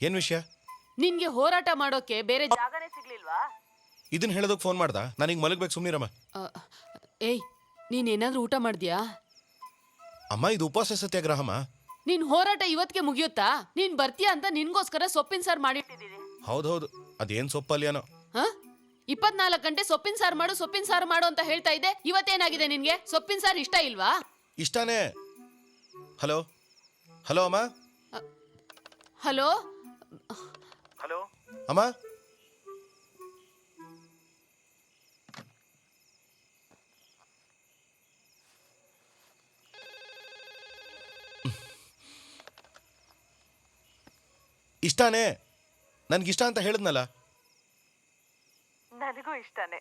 ಏನ್ ವಿಷಯ? ನಿನ್ಗೆ ಹೋರಾಟ ಮಾಡೋಕೆ ಬೇರೆ ಜಾಗನೇ ಸಿಗ್ಲಿಲ್ವಾ? ಇದನ್ನ ಹೇಳೋದಕ್ಕೆ ಫೋನ್ ಮಾಡ್ದ? ನಾನೀಗ ಮಲಗಬೇಕು, ಸುಮ್ಮನಿರಮ್ಮ. ಏಯ್, ನೀನೇನಾದ್ರೂ ಊಟ ಮಾಡ್ದ್ಯಾ? ಅಮ್ಮ, ಇದು ಉಪವಾಸ ಸತ್ಯಾಗ್ರಹಮ್ಮ. ನಿನ್ ಹೋರಾಟ ಇವತ್ತಿಗೆ ಮುಗಿಯುತ್ತಾ? ನೀನ್ ಬರ್ತೀಯಾ ಅಂತ ನಿನ್ಗೋಸ್ಕರ ಸೊಪ್ಪಿನ ಸಾರು ಮಾಡಿಟ್ಟಿದ್ದೀನಿ. ಹೌದೌದು, ಅದೇನ್ ಸೊಪ್ಪಲ್ಯಾನೋ. 24 ಗಂಟೆ ಸೊಪ್ಪಿನ ಸಾರು ಮಾಡು ಅಂತ ಹೇಳ್ತಾ ಇದ್ದೆ. ಇವತ್ತೇನಾಗಿದೆ ನಿನ್ಗೆ? ಸೊಪ್ಪಿನ ಸಾರು ಇಷ್ಟ ಇಲ್ವಾ? ಇಷ್ಟಾನೇ. ಹಲೋ ಹಲೋ ಅಮ್ಮ. ಹಲೋ ಹಲೋ ಅಮ್ಮ. ಇಷ್ಟಾನೇ, ನನ್ಗಿಷ್ಟ ಅಂತ ಹೇಳಿದ್ನಲ್ಲ. ನನಗೂ ಇಷ್ಟನೇ.